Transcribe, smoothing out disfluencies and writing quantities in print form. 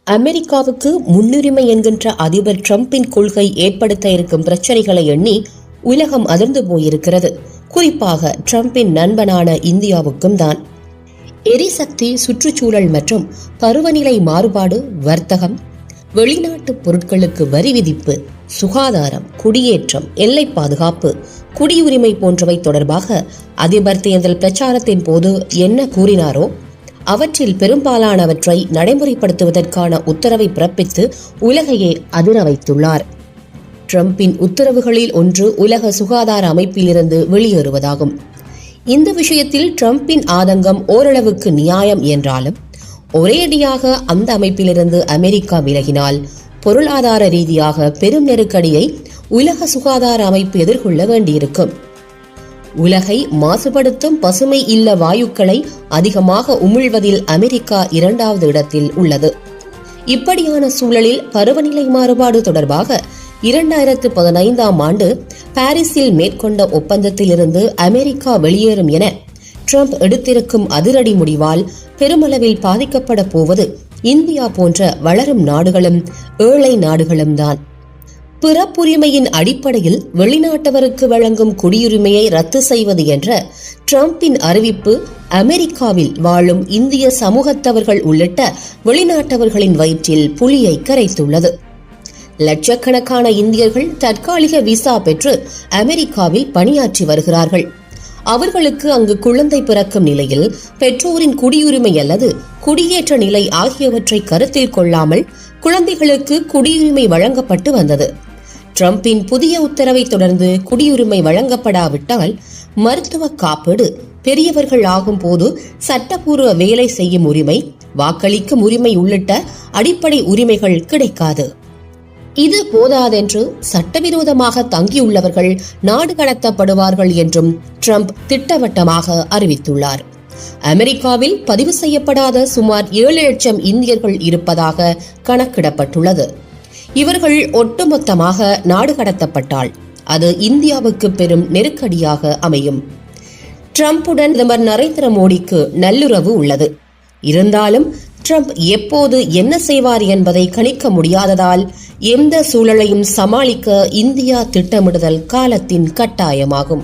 அமெரிக்காவுக்கு முன்னுரிமை என்கின்ற அதிபர் டிரம்பின் கொள்கை ஏற்படுத்த இருக்கும் பிரச்சனைகளை எண்ணி உலகம் அதிர்ந்து போயிருக்கிறது. குறிப்பாக டிரம்பின் நண்பனான இந்தியாவுக்கும் தான். எரிசக்தி, சுற்றுச்சூழல் மற்றும் பருவநிலை மாறுபாடு, வர்த்தகம், வெளிநாட்டு பொருட்களுக்கு வரி விதிப்பு, சுகாதாரம், குடியேற்றம், எல்லை பாதுகாப்பு, குடியுரிமை போன்றவை தொடர்பாக அதிபர் தேர்தல் பிரச்சாரத்தின் போது என்ன கூறினாரோ அவற்றில் பெரும்பாலானவற்றை நடைமுறைப்படுத்துவதற்கான உத்தரவை பிறப்பித்து உலகையே அதிர வைத்துள்ளார். டிரம்பின் உத்தரவுகளில் ஒன்று உலக சுகாதார அமைப்பிலிருந்து வெளியேறுவதாகும். இந்த விஷயத்தில் டிரம்பின் ஆதங்கம் ஓரளவுக்கு நியாயம் என்றாலும் ஒரேடியாக அந்த அமைப்பிலிருந்து அமெரிக்கா விலகினால் பொருளாதார ரீதியாக பெரும் நெருக்கடியை உலக சுகாதார அமைப்பு எதிர்கொள்ள வேண்டியிருக்கும். உலகை மாசுபடுத்தும் பசுமை இல்ல வாயுக்களை அதிகமாக உமிழ்வதில் அமெரிக்கா 2வது இடத்தில் உள்ளது. இப்படியான சூழலில் பருவநிலை மாறுபாடு தொடர்பாக 2015ஆம் ஆண்டு பாரிஸில் மேற்கொண்ட ஒப்பந்தத்திலிருந்து அமெரிக்கா வெளியேறும் என டிரம்ப் எடுத்திருக்கும் அதிரடி முடிவால் பெருமளவில் பாதிக்கப்பட போவது இந்தியா போன்ற வளரும் நாடுகளும் ஏழை நாடுகளும் தான். பிறப்புரிமையின் அடிப்படையில் வெளிநாட்டவருக்கு வழங்கும் குடியுரிமையை ரத்து செய்வது என்ற டிரம்பின் அறிவிப்பு அமெரிக்காவில் வாழும் இந்திய சமூகத்தவர்கள் உள்ளிட்ட வெளிநாட்டவர்களின் வயிற்றில் புலியை கரைத்துள்ளது. லட்சக்கணக்கான இந்தியர்கள் தற்காலிக விசா பெற்று அமெரிக்காவில் பணியாற்றி வருகிறார்கள். அவர்களுக்கு அங்கு குழந்தை பிறக்கும் நிலையில் பெற்றோரின் குடியுரிமை அல்லது குடியேற்ற நிலை ஆகியவற்றை கருத்தில் கொள்ளாமல் குழந்தைகளுக்கு குடியுரிமை வழங்கப்பட்டு வந்தது. டிரம்பின் புதிய உத்தரவை தொடர்ந்து குடியுரிமை வழங்கப்படாவிட்டால் மருத்துவ காப்பீடு, பெரியவர்கள் ஆகும் போது சட்டப்பூர்வ வேலை செய்யும் உரிமை, வாக்களிக்கும் உரிமை உள்ளிட்ட அடிப்படை உரிமைகள் கிடைக்காது. இது போதாதென்று சட்டவிரோதமாக தங்கியுள்ளவர்கள் நாடு கடத்தப்படுவார்கள் என்றும் டிரம்ப் திட்டவட்டமாக அறிவித்துள்ளார். அமெரிக்காவில் பதிவு செய்யப்படாத சுமார் 7 லட்சம் இந்தியர்கள் இருப்பதாக கணக்கிடப்பட்டுள்ளது. இவர்கள் ஒட்டுமொத்தமாக நாடு கடத்தப்பட்டால் அது இந்தியாவுக்கு பெரும் நெருக்கடியாக அமையும். டிரம்புடன் பிரதமர் நரேந்திர மோடிக்கு நல்லுறவு உள்ளது. இருந்தாலும் டிரம்ப் எப்போது என்ன செய்வார் என்பதை கணிக்க முடியாததால் எந்த சூழலையும் சமாளிக்க இந்தியா திட்டமிடுதல் காலத்தின் கட்டாயமாகும்.